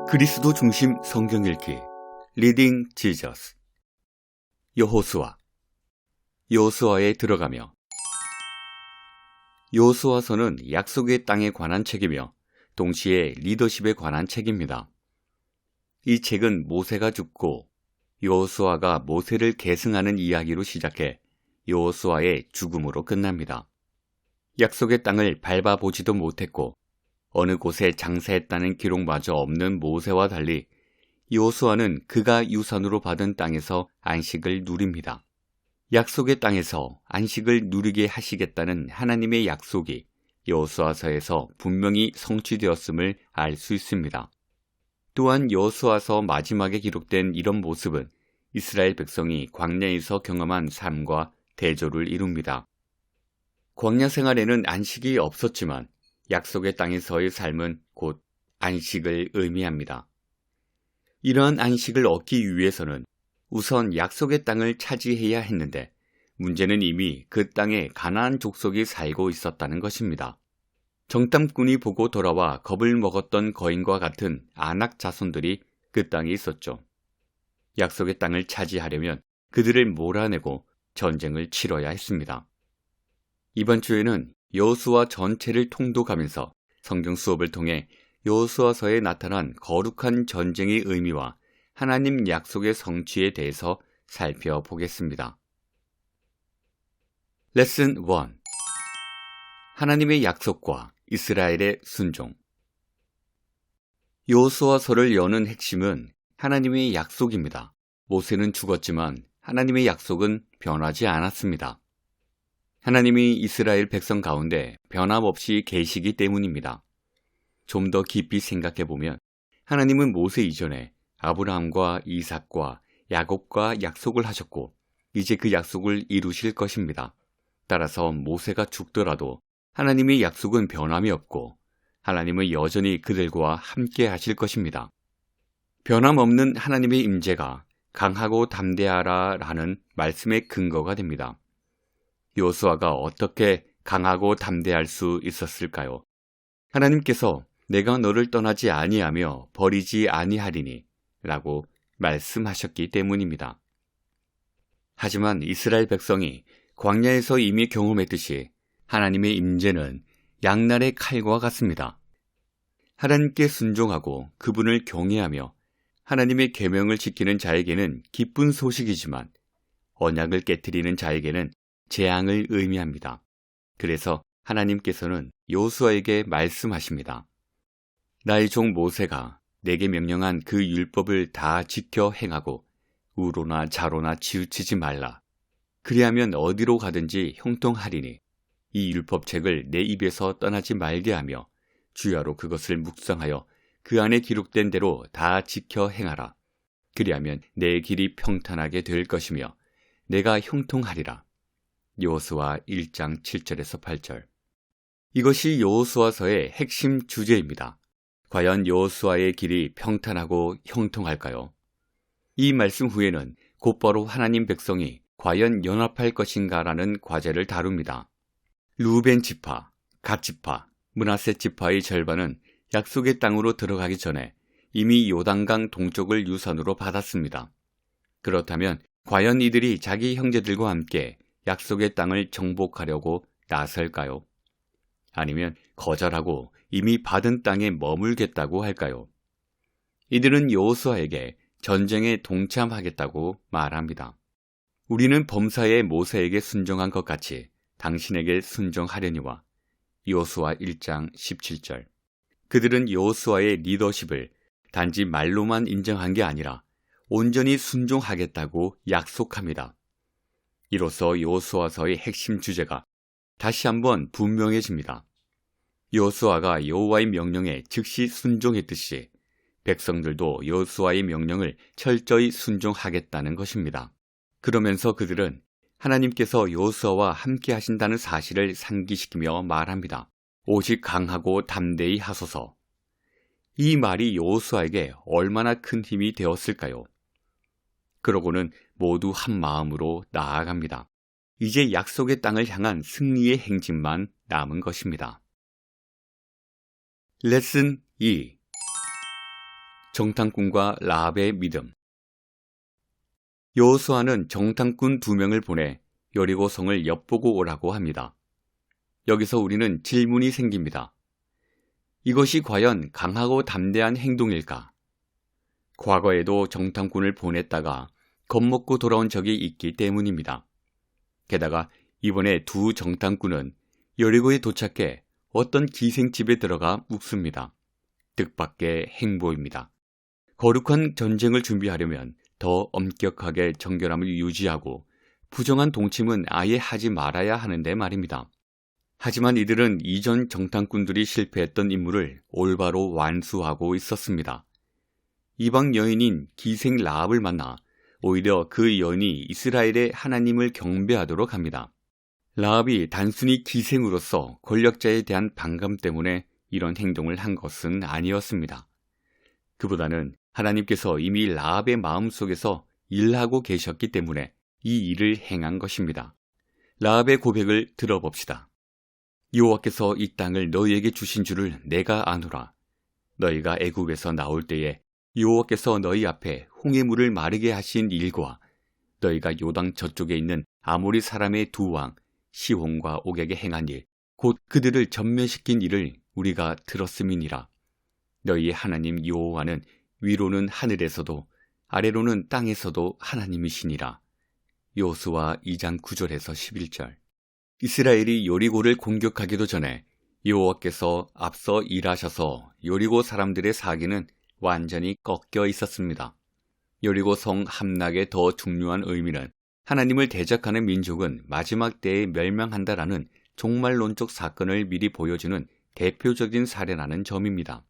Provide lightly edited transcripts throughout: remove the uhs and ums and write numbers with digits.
그리스도 중심 성경 읽기 리딩 지저스 여호수아에 들어가며. 여호수아서는 약속의 땅에 관한 책이며 동시에 리더십에 관한 책입니다. 이 책은 모세가 죽고 여호수아가 모세를 계승하는 이야기로 시작해 여호수아의 죽음으로 끝납니다. 약속의 땅을 밟아보지도 못했고 어느 곳에 장사했다는 기록마저 없는 모세와 달리 여호수아는 그가 유산으로 받은 땅에서 안식을 누립니다. 약속의 땅에서 안식을 누리게 하시겠다는 하나님의 약속이 여호수아서에서 분명히 성취되었음을 알 수 있습니다. 또한 여호수아서 마지막에 기록된 이런 모습은 이스라엘 백성이 광야에서 경험한 삶과 대조를 이룹니다. 광야 생활에는 안식이 없었지만 약속의 땅에서의 삶은 곧 안식을 의미합니다. 이러한 안식을 얻기 위해서는 우선 약속의 땅을 차지해야 했는데 문제는 이미 그 땅에 가나안 족속이 살고 있었다는 것입니다. 정탐꾼이 보고 돌아와 겁을 먹었던 거인과 같은 아낙 자손들이 그 땅에 있었죠. 약속의 땅을 차지하려면 그들을 몰아내고 전쟁을 치러야 했습니다. 이번 주에는 여호수아 전체를 통독하면서 성경 수업을 통해 여호수아서에 나타난 거룩한 전쟁의 의미와 하나님 약속의 성취에 대해서 살펴보겠습니다. 레슨 1. 하나님의 약속과 이스라엘의 순종. 여호수아서를 여는 핵심은 하나님의 약속입니다. 모세는 죽었지만 하나님의 약속은 변하지 않았습니다. 하나님이 이스라엘 백성 가운데 변함없이 계시기 때문입니다. 좀 더 깊이 생각해보면 하나님은 모세 이전에 아브라함과 이삭과 야곱과 약속을 하셨고 이제 그 약속을 이루실 것입니다. 따라서 모세가 죽더라도 하나님의 약속은 변함이 없고 하나님은 여전히 그들과 함께 하실 것입니다. 변함없는 하나님의 임재가 강하고 담대하라 라는 말씀의 근거가 됩니다. 여호수아가 어떻게 강하고 담대할 수 있었을까요? 하나님께서 내가 너를 떠나지 아니하며 버리지 아니하리니 라고 말씀하셨기 때문입니다. 하지만 이스라엘 백성이 광야에서 이미 경험했듯이 하나님의 임재는 양날의 칼과 같습니다. 하나님께 순종하고 그분을 경외하며 하나님의 계명을 지키는 자에게는 기쁜 소식이지만 언약을 깨트리는 자에게는 재앙을 의미합니다. 그래서 하나님께서는 여호수아에게 말씀하십니다. 나의 종 모세가 내게 명령한 그 율법을 다 지켜 행하고 우로나 좌로나 치우치지 말라. 그리하면 어디로 가든지 형통하리니 이 율법책을 내 입에서 떠나지 말게 하며 주야로 그것을 묵상하여 그 안에 기록된 대로 다 지켜 행하라. 그리하면 내 길이 평탄하게 될 것이며 내가 형통하리라. 여호수아 1장 7절에서 8절. 이것이 여호수아서의 핵심 주제입니다. 과연 여호수아의 길이 평탄하고 형통할까요? 이 말씀 후에는 곧바로 하나님 백성이 과연 연합할 것인가라는 과제를 다룹니다. 르우벤 지파, 갓 지파, 므낫세 지파의 절반은 약속의 땅으로 들어가기 전에 이미 요단강 동쪽을 유산으로 받았습니다. 그렇다면 과연 이들이 자기 형제들과 함께 약속의 땅을 정복하려고 나설까요? 아니면 거절하고 이미 받은 땅에 머물겠다고 할까요? 이들은 여호수아에게 전쟁에 동참하겠다고 말합니다. 우리는 범사에 모세에게 순종한 것 같이 당신에게 순종하려니와. 여호수아 1장 17절. 그들은 여호수아의 리더십을 단지 말로만 인정한 게 아니라 온전히 순종하겠다고 약속합니다. 이로써 여호수아서의 핵심 주제가 다시 한번 분명해집니다. 여호수아가 여호와의 명령에 즉시 순종했듯이 백성들도 여호수아의 명령을 철저히 순종하겠다는 것입니다. 그러면서 그들은 하나님께서 여호수아와 함께 하신다는 사실을 상기시키며 말합니다. 오직 강하고 담대히 하소서. 이 말이 여호수아에게 얼마나 큰 힘이 되었을까요? 그러고는 모두 한 마음으로 나아갑니다. 이제 약속의 땅을 향한 승리의 행진만 남은 것입니다. 레슨 2. 정탐꾼과 라합의 믿음. 여호수아는 정탐꾼 2명을 보내 여리고 성을 엿보고 오라고 합니다. 여기서 우리는 질문이 생깁니다. 이것이 과연 강하고 담대한 행동일까? 과거에도 정탐꾼을 보냈다가 겁먹고 돌아온 적이 있기 때문입니다. 게다가 이번에 2 정탐꾼은 여리고에 도착해 어떤 기생집에 들어가 묵습니다. 뜻밖의 행보입니다. 거룩한 전쟁을 준비하려면 더 엄격하게 정결함을 유지하고 부정한 동침은 아예 하지 말아야 하는데 말입니다. 하지만 이들은 이전 정탐꾼들이 실패했던 임무를 올바로 완수하고 있었습니다. 이방 여인인 기생 라합을 만나 오히려 그 여인이 이스라엘의 하나님을 경배하도록 합니다. 라합이 단순히 기생으로서 권력자에 대한 반감 때문에 이런 행동을 한 것은 아니었습니다. 그보다는 하나님께서 이미 라합의 마음속에서 일하고 계셨기 때문에 이 일을 행한 것입니다. 라합의 고백을 들어봅시다. 여호와께서 이 땅을 너희에게 주신 줄을 내가 아노라. 너희가 애굽에서 나올 때에 여호와께서 너희 앞에 홍해물을 마르게 하신 일과 너희가 요당 저쪽에 있는 아모리 사람의 2왕 시혼과 옥에게 행한 일, 곧 그들을 전멸시킨 일을 우리가 들었음이니라. 너희의 하나님 여호와는 위로는 하늘에서도 아래로는 땅에서도 하나님이시니라. 여호수아 2장 9절에서 11절. 이스라엘이 여리고를 공격하기도 전에 여호와께서 앞서 일하셔서 여리고 사람들의 사기는 완전히 꺾여 있었습니다. 여리고 성 함락의 더 중요한 의미는 하나님을 대적하는 민족은 마지막 때에 멸망한다라는 종말론적 사건을 미리 보여주는 대표적인 사례라는 점입니다.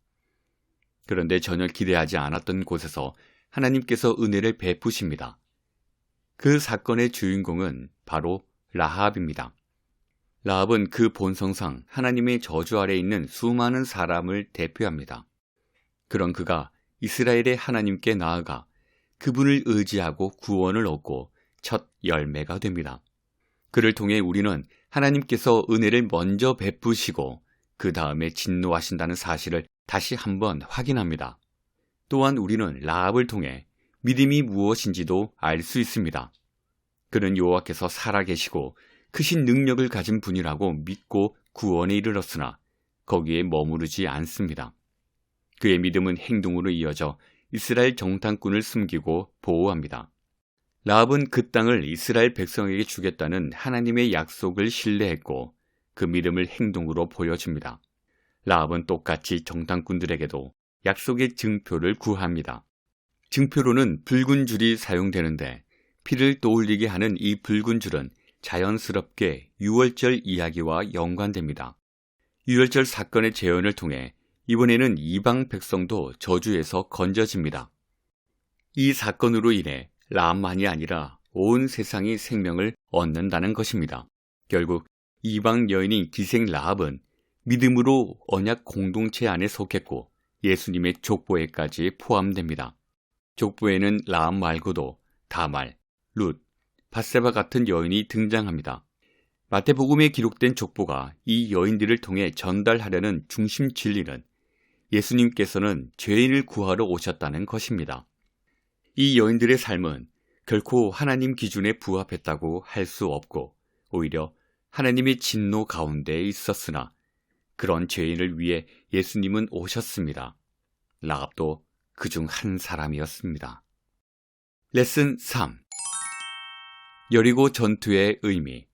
그런데 전혀 기대하지 않았던 곳에서 하나님께서 은혜를 베푸십니다. 그 사건의 주인공은 바로 라합입니다. 라합은 그 본성상 하나님의 저주 아래 있는 수많은 사람을 대표합니다. 그런 그가 이스라엘의 하나님께 나아가 그분을 의지하고 구원을 얻고 첫 열매가 됩니다. 그를 통해 우리는 하나님께서 은혜를 먼저 베푸시고 그 다음에 진노하신다는 사실을 다시 한번 확인합니다. 또한 우리는 라합을 통해 믿음이 무엇인지도 알 수 있습니다. 그는 여호와께서 살아계시고 크신 능력을 가진 분이라고 믿고 구원에 이르렀으나 거기에 머무르지 않습니다. 그의 믿음은 행동으로 이어져 이스라엘 정탐꾼을 숨기고 보호합니다. 라합은 그 땅을 이스라엘 백성에게 주겠다는 하나님의 약속을 신뢰했고 그 믿음을 행동으로 보여줍니다. 라합은 똑같이 정탐꾼들에게도 약속의 증표를 구합니다. 증표로는 붉은 줄이 사용되는데 피를 떠올리게 하는 이 붉은 줄은 자연스럽게 유월절 이야기와 연관됩니다. 유월절 사건의 재현을 통해 이번에는 이방 백성도 저주에서 건져집니다. 이 사건으로 인해 라합만이 아니라 온 세상이 생명을 얻는다는 것입니다. 결국 이방 여인인 기생 라합은 믿음으로 언약 공동체 안에 속했고 예수님의 족보에까지 포함됩니다. 족보에는 라합 말고도 다말, 룻, 밧세바 같은 여인이 등장합니다. 마태복음에 기록된 족보가 이 여인들을 통해 전달하려는 중심 진리는 예수님께서는 죄인을 구하러 오셨다는 것입니다. 이 여인들의 삶은 결코 하나님 기준에 부합했다고 할 수 없고 오히려 하나님의 진노 가운데 있었으나 그런 죄인을 위해 예수님은 오셨습니다. 라합도 그중 한 사람이었습니다. 레슨 3. 여리고 전투의 의미.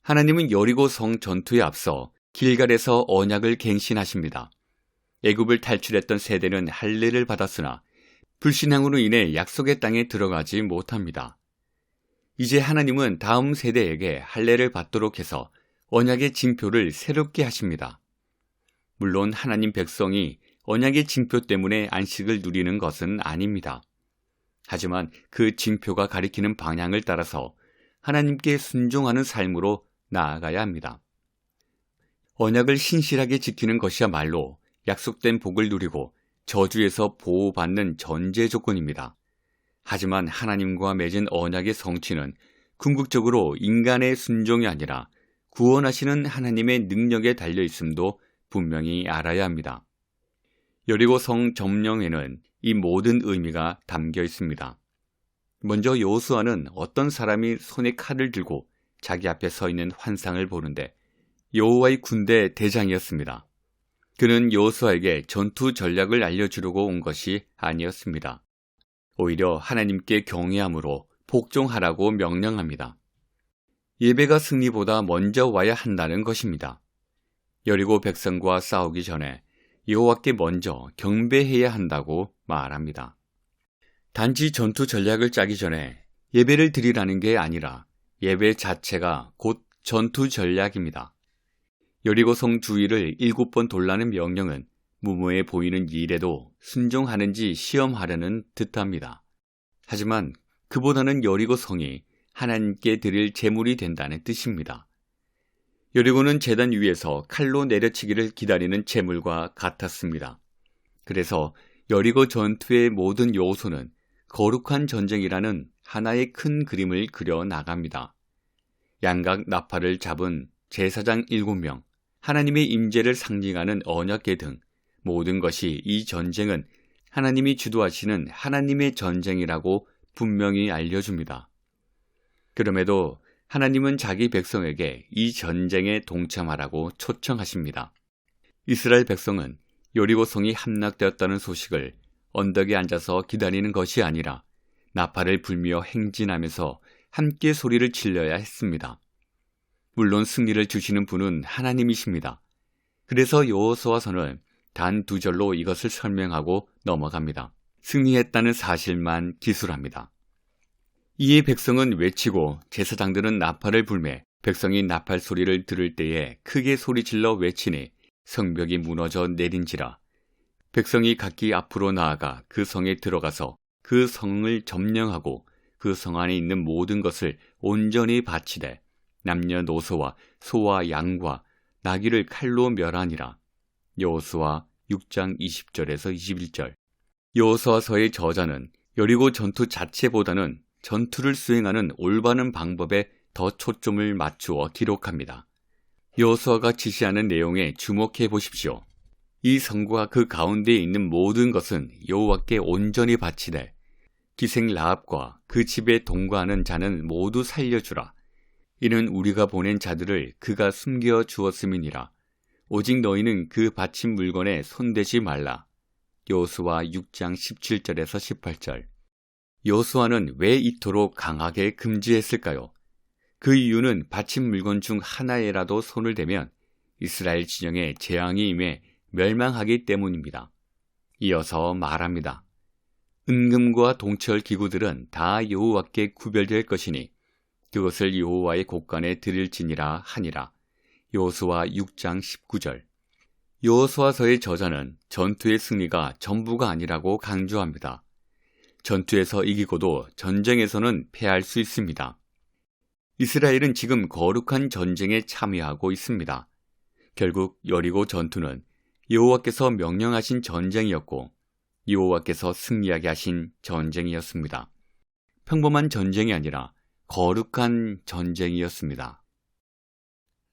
하나님은 여리고 성 전투에 앞서 길갈에서 언약을 갱신하십니다. 애굽을 탈출했던 세대는 할례를 받았으나 불신앙으로 인해 약속의 땅에 들어가지 못합니다. 이제 하나님은 다음 세대에게 할례를 받도록 해서 언약의 징표를 새롭게 하십니다. 물론 하나님 백성이 언약의 징표 때문에 안식을 누리는 것은 아닙니다. 하지만 그 징표가 가리키는 방향을 따라서 하나님께 순종하는 삶으로 나아가야 합니다. 언약을 신실하게 지키는 것이야말로 약속된 복을 누리고 저주에서 보호받는 전제 조건입니다. 하지만 하나님과 맺은 언약의 성취는 궁극적으로 인간의 순종이 아니라 구원하시는 하나님의 능력에 달려 있음도 분명히 알아야 합니다. 여리고 성 점령에는 이 모든 의미가 담겨 있습니다. 먼저 여호수아는 어떤 사람이 손에 칼을 들고 자기 앞에 서 있는 환상을 보는데 여호와의 군대 대장이었습니다. 그는 여호수아에게 전투 전략을 알려주려고 온 것이 아니었습니다. 오히려 하나님께 경외함으로 복종하라고 명령합니다. 예배가 승리보다 먼저 와야 한다는 것입니다. 여리고 백성과 싸우기 전에 여호와께 먼저 경배해야 한다고 말합니다. 단지 전투 전략을 짜기 전에 예배를 드리라는 게 아니라 예배 자체가 곧 전투 전략입니다. 여리고성 주위를 7번 돌라는 명령은 무모해 보이는 일에도 순종하는지 시험하려는 듯합니다. 하지만 그보다는 여리고성이 하나님께 드릴 제물이 된다는 뜻입니다. 여리고는 제단 위에서 칼로 내려치기를 기다리는 제물과 같았습니다. 그래서 여리고 전투의 모든 요소는 거룩한 전쟁이라는 하나의 큰 그림을 그려 나갑니다. 양각 나팔을 잡은 제사장 7명, 하나님의 임재를 상징하는 언약궤 등 모든 것이 이 전쟁은 하나님이 주도하시는 하나님의 전쟁이라고 분명히 알려줍니다. 그럼에도 하나님은 자기 백성에게 이 전쟁에 동참하라고 초청하십니다. 이스라엘 백성은 여리고성이 함락되었다는 소식을 언덕에 앉아서 기다리는 것이 아니라 나팔을 불며 행진하면서 함께 소리를 질러야 했습니다. 물론 승리를 주시는 분은 하나님이십니다. 그래서 여호수아서는 단 2절로 이것을 설명하고 넘어갑니다. 승리했다는 사실만 기술합니다. 이에 백성은 외치고 제사장들은 나팔을 불매 백성이 나팔 소리를 들을 때에 크게 소리질러 외치니 성벽이 무너져 내린지라. 백성이 각기 앞으로 나아가 그 성에 들어가서 그 성을 점령하고 그 성 안에 있는 모든 것을 온전히 바치되 남녀노소와 소와 양과 나귀를 칼로 멸하니라. 여호수아 6장 20절에서 21절. 여호수아서의 저자는 여리고 전투 자체보다는 전투를 수행하는 올바른 방법에 더 초점을 맞추어 기록합니다. 여호수아가 지시하는 내용에 주목해 보십시오. 이 성과 그 가운데에 있는 모든 것은 여호와께 온전히 바치되 기생 라합과 그 집에 동거하는 자는 모두 살려주라. 이는 우리가 보낸 자들을 그가 숨겨 주었음이니라. 오직 너희는 그 바친 물건에 손대지 말라. 여호수아 6장 17절에서 18절. 여호수아는 왜 이토록 강하게 금지했을까요? 그 이유는 바친 물건 중 하나에라도 손을 대면 이스라엘 진영에 재앙이 임해 멸망하기 때문입니다. 이어서 말합니다. 은금과 동철 기구들은 다 여호와께 구별될 것이니 그것을 여호와의 곳간에 드릴지니라 하니라. 여호수아 6장 19절. 여호수아서의 저자는 전투의 승리가 전부가 아니라고 강조합니다. 전투에서 이기고도 전쟁에서는 패할 수 있습니다. 이스라엘은 지금 거룩한 전쟁에 참여하고 있습니다. 결국 여리고 전투는 여호와께서 명령하신 전쟁이었고 여호와께서 승리하게 하신 전쟁이었습니다. 평범한 전쟁이 아니라 거룩한 전쟁이었습니다.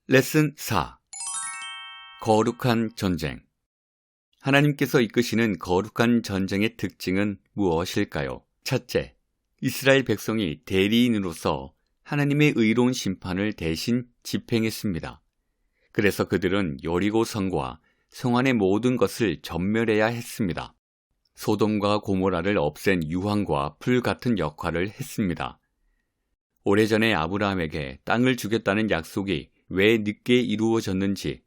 레슨 4. 거룩한 전쟁. 하나님께서 이끄시는 거룩한 전쟁의 특징은 무엇일까요? 첫째, 이스라엘 백성이 대리인으로서 하나님의 의로운 심판을 대신 집행했습니다. 그래서 그들은 여리고 성과 성 안의 모든 것을 전멸해야 했습니다. 소돔과 고모라를 없앤 유황과 풀 같은 역할을 했습니다. 오래전에 아브라함에게 땅을 주겠다는 약속이 왜 늦게 이루어졌는지,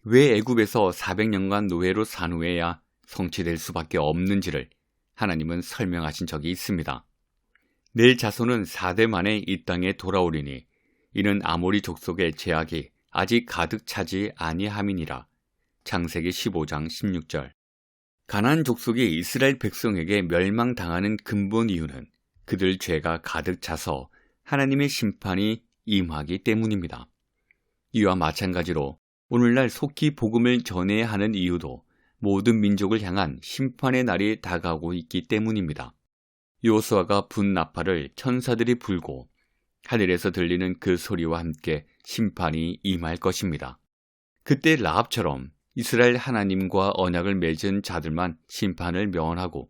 왜 애굽에서 400년간 노예로 산 후에야 성취될 수밖에 없는지를 하나님은 설명하신 적이 있습니다. 내 자손은 4대 만에 이 땅에 돌아오리니 이는 아모리 족속의 제약이 아직 가득 차지 아니함이니라. 창세기 15장 16절. 가나안 족속이 이스라엘 백성에게 멸망당하는 근본 이유는 그들 죄가 가득 차서 하나님의 심판이 임하기 때문입니다. 이와 마찬가지로 오늘날 속히 복음을 전해야 하는 이유도 모든 민족을 향한 심판의 날이 다가오고 있기 때문입니다. 여호수아가 분 나팔을 천사들이 불고 하늘에서 들리는 그 소리와 함께 심판이 임할 것입니다. 그때 라합처럼 이스라엘 하나님과 언약을 맺은 자들만 심판을 면하고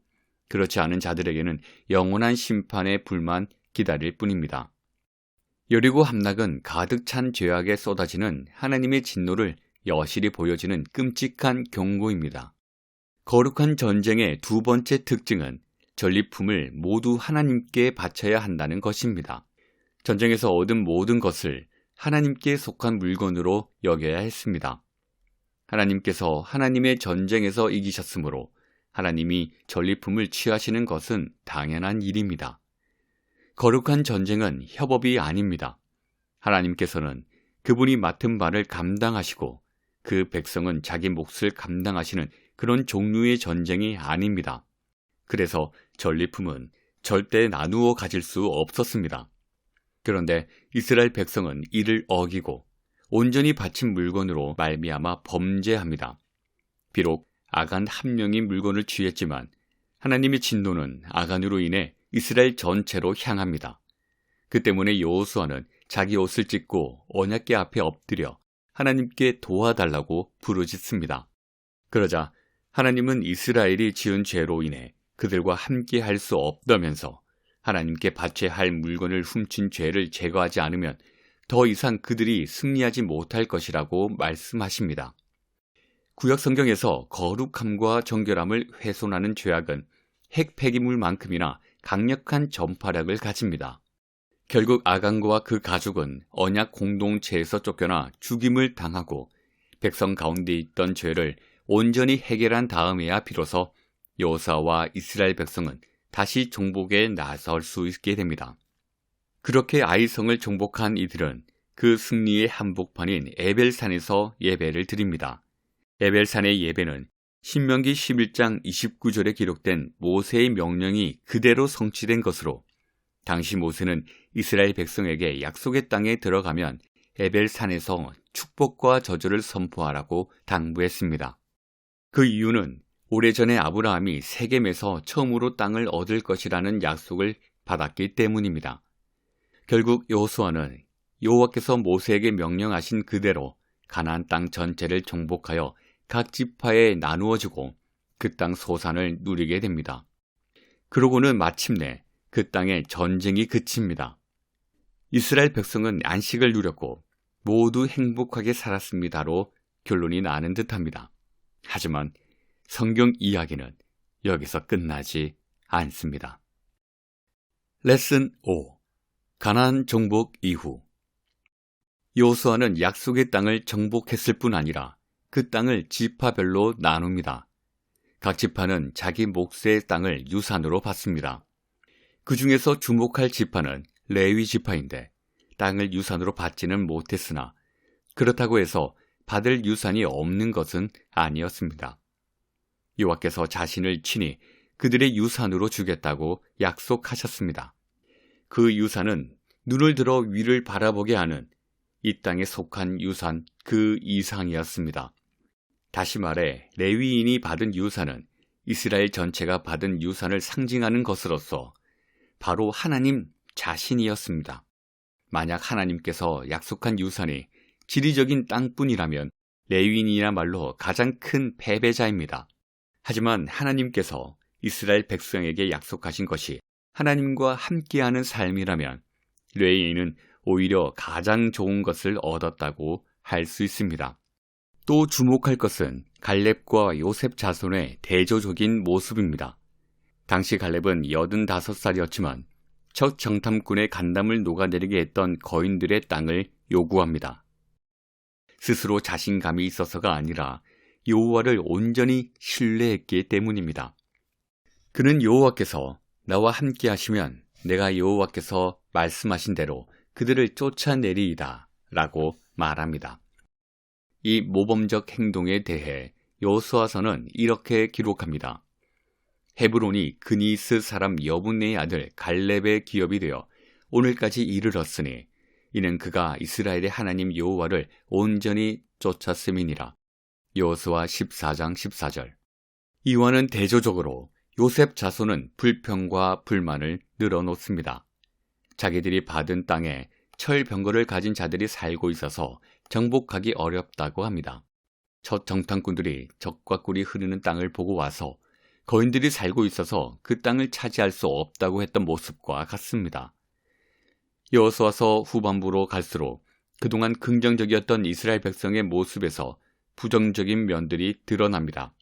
그렇지 않은 자들에게는 영원한 심판의 불만 기다릴 뿐입니다. 여리고 함락은 가득 찬 죄악에 쏟아지는 하나님의 진노를 여실히 보여주는 끔찍한 경고입니다. 거룩한 전쟁의 두 번째 특징은 전리품을 모두 하나님께 바쳐야 한다는 것입니다. 전쟁에서 얻은 모든 것을 하나님께 속한 물건으로 여겨야 했습니다. 하나님께서 하나님의 전쟁에서 이기셨으므로 하나님이 전리품을 취하시는 것은 당연한 일입니다. 거룩한 전쟁은 협업이 아닙니다. 하나님께서는 그분이 맡은 바를 감당하시고 그 백성은 자기 몫을 감당하시는 그런 종류의 전쟁이 아닙니다. 그래서 전리품은 절대 나누어 가질 수 없었습니다. 그런데 이스라엘 백성은 이를 어기고 온전히 바친 물건으로 말미암아 범죄합니다. 비록 아간 한 명이 물건을 취했지만 하나님의 진노는 아간으로 인해 이스라엘 전체로 향합니다. 그 때문에 여호수아는 자기 옷을 찢고 언약궤 앞에 엎드려 하나님께 도와달라고 부르짖습니다. 그러자 하나님은 이스라엘이 지은 죄로 인해 그들과 함께 할 수 없다면서 하나님께 바쳐야 할 물건을 훔친 죄를 제거하지 않으면 더 이상 그들이 승리하지 못할 것이라고 말씀하십니다. 구약 성경에서 거룩함과 정결함을 훼손하는 죄악은 핵 폐기물만큼이나 강력한 전파력을 가집니다. 결국 아간과 그 가족은 언약 공동체에서 쫓겨나 죽임을 당하고 백성 가운데 있던 죄를 온전히 해결한 다음에야 비로소 여호수아와 이스라엘 백성은 다시 정복에 나설 수 있게 됩니다. 그렇게 아이성을 정복한 이들은 그 승리의 한복판인 에벨산에서 예배를 드립니다. 에벨산의 예배는 신명기 11장 29절에 기록된 모세의 명령이 그대로 성취된 것으로 당시 모세는 이스라엘 백성에게 약속의 땅에 들어가면 에벨산에서 축복과 저주를 선포하라고 당부했습니다. 그 이유는 오래전에 아브라함이 세겜에서 처음으로 땅을 얻을 것이라는 약속을 받았기 때문입니다. 결국 여호수아는 여호와께서 모세에게 명령하신 그대로 가나안 땅 전체를 정복하여 각 지파에 나누어주고 그 땅 소산을 누리게 됩니다. 그러고는 마침내 그 땅에 전쟁이 그칩니다. 이스라엘 백성은 안식을 누렸고 모두 행복하게 살았습니다로 결론이 나는 듯합니다. 하지만 성경 이야기는 여기서 끝나지 않습니다. 레슨 5. 가나안 정복 이후 여호수아는 약속의 땅을 정복했을 뿐 아니라 그 땅을 지파별로 나눕니다. 각 지파는 자기 몫의 땅을 유산으로 받습니다. 그 중에서 주목할 지파는 레위 지파인데 땅을 유산으로 받지는 못했으나 그렇다고 해서 받을 유산이 없는 것은 아니었습니다. 여호와께서 자신을 친히 그들의 유산으로 주겠다고 약속하셨습니다. 그 유산은 눈을 들어 위를 바라보게 하는 이 땅에 속한 유산 그 이상이었습니다. 다시 말해 레위인이 받은 유산은 이스라엘 전체가 받은 유산을 상징하는 것으로서 바로 하나님 자신이었습니다. 만약 하나님께서 약속한 유산이 지리적인 땅뿐이라면 레위인이야말로 가장 큰 패배자입니다. 하지만 하나님께서 이스라엘 백성에게 약속하신 것이 하나님과 함께하는 삶이라면 레위인은 오히려 가장 좋은 것을 얻었다고 할 수 있습니다. 또 주목할 것은 갈렙과 요셉 자손의 대조적인 모습입니다. 당시 갈렙은 85살이었지만 첫 정탐꾼의 간담을 녹아내리게 했던 거인들의 땅을 요구합니다. 스스로 자신감이 있어서가 아니라 여호와를 온전히 신뢰했기 때문입니다. 그는 여호와께서 나와 함께 하시면 내가 여호와께서 말씀하신 대로 그들을 쫓아내리이다 라고 말합니다. 이 모범적 행동에 대해 여호수아서는 이렇게 기록합니다. 헤브론이 그니스 사람 여분네의 아들 갈렙의 기업이 되어 오늘까지 이르렀으니 이는 그가 이스라엘의 하나님 여호와를 온전히 쫓았음이니라. 여호수아 14장 14절. 이와는 대조적으로 요셉 자손은 불평과 불만을 늘어놓습니다. 자기들이 받은 땅에 철병거를 가진 자들이 살고 있어서 정복하기 어렵다고 합니다. 첫 정탐꾼들이 적과 꿀이 흐르는 땅을 보고 와서 거인들이 살고 있어서 그 땅을 차지할 수 없다고 했던 모습과 같습니다. 여호수아서 후반부로 갈수록 그동안 긍정적이었던 이스라엘 백성의 모습에서 부정적인 면들이 드러납니다.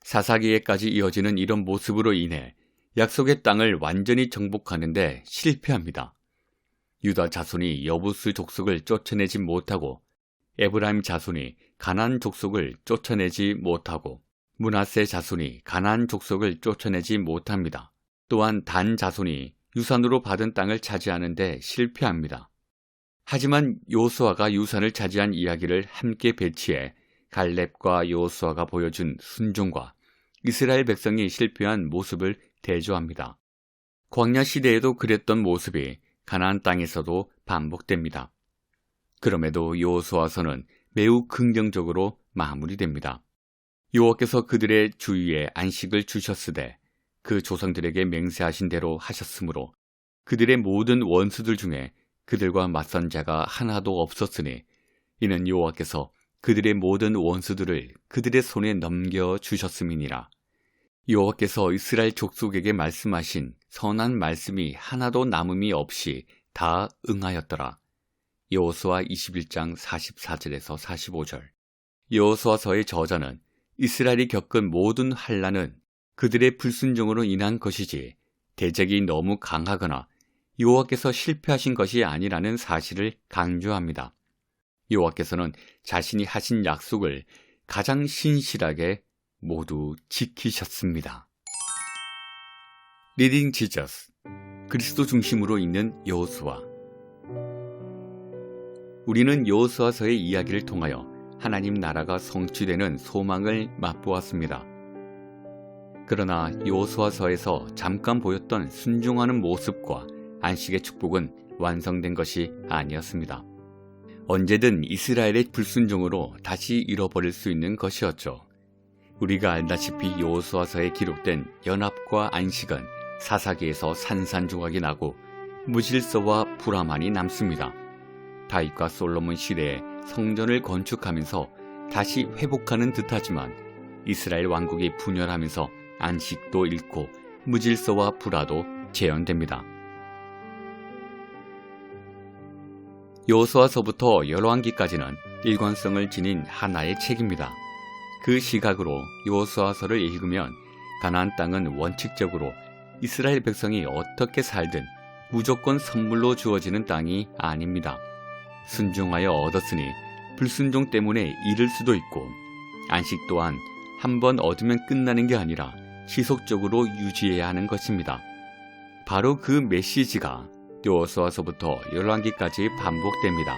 사사기에까지 이어지는 이런 모습으로 인해 약속의 땅을 완전히 정복하는 데 실패합니다. 유다 자손이 여부스 족속을 쫓아내지 못하고 에브라임 자손이 가나안 족속을 쫓아내지 못하고 므낫세 자손이 가나안 족속을 쫓아내지 못합니다. 또한 단 자손이 유산으로 받은 땅을 차지하는 데 실패합니다. 하지만 여호수아가 유산을 차지한 이야기를 함께 배치해 갈렙과 여호수아가 보여준 순종과 이스라엘 백성이 실패한 모습을 대조합니다. 광야 시대에도 그랬던 모습이 가나안 땅에서도 반복됩니다. 그럼에도 여호수아서는 매우 긍정적으로 마무리됩니다. 여호와께서 그들의 주위에 안식을 주셨으되 그 조상들에게 맹세하신 대로 하셨으므로 그들의 모든 원수들 중에 그들과 맞선 자가 하나도 없었으니 이는 여호와께서 그들의 모든 원수들을 그들의 손에 넘겨 주셨음이니라. 여호와께서 이스라엘 족속에게 말씀하신 선한 말씀이 하나도 남음이 없이 다 응하였더라. 여호수아 21장 44절에서 45절. 여호수아서의 저자는 이스라엘이 겪은 모든 환난은 그들의 불순종으로 인한 것이지 대적이 너무 강하거나 여호와께서 실패하신 것이 아니라는 사실을 강조합니다. 여호와께서는 자신이 하신 약속을 가장 신실하게 모두 지키셨습니다. 리딩 지저스, 그리스도 중심으로 있는 여호수아. 우리는 여호수아서의 이야기를 통하여 하나님 나라가 성취되는 소망을 맛보았습니다. 그러나 여호수아서에서 잠깐 보였던 순종하는 모습과 안식의 축복은 완성된 것이 아니었습니다. 언제든 이스라엘의 불순종으로 다시 잃어버릴 수 있는 것이었죠. 우리가 알다시피 여호수아서에 기록된 연합과 안식은 사사기에서 산산조각이 나고 무질서와 불화만이 남습니다. 다윗과 솔로몬 시대에 성전을 건축하면서 다시 회복하는 듯하지만 이스라엘 왕국이 분열하면서 안식도 잃고 무질서와 불화도 재현됩니다. 여호수아서부터 열왕기까지는 일관성을 지닌 하나의 책입니다. 그 시각으로 여호수아서를 읽으면 가나안 땅은 원칙적으로 이스라엘 백성이 어떻게 살든 무조건 선물로 주어지는 땅이 아닙니다. 순종하여 얻었으니 불순종 때문에 잃을 수도 있고 안식 또한 한번 얻으면 끝나는 게 아니라 지속적으로 유지해야 하는 것입니다. 바로 그 메시지가 여호수아서부터 열왕기까지 반복됩니다.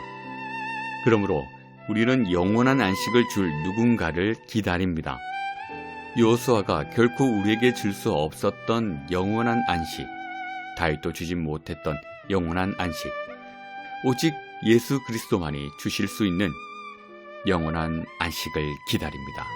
그러므로 우리는 영원한 안식을 줄 누군가를 기다립니다. 여호수아가 결코 우리에게 줄 수 없었던 영원한 안식, 다윗도 주지 못했던 영원한 안식, 오직 예수 그리스도만이 주실 수 있는 영원한 안식을 기다립니다.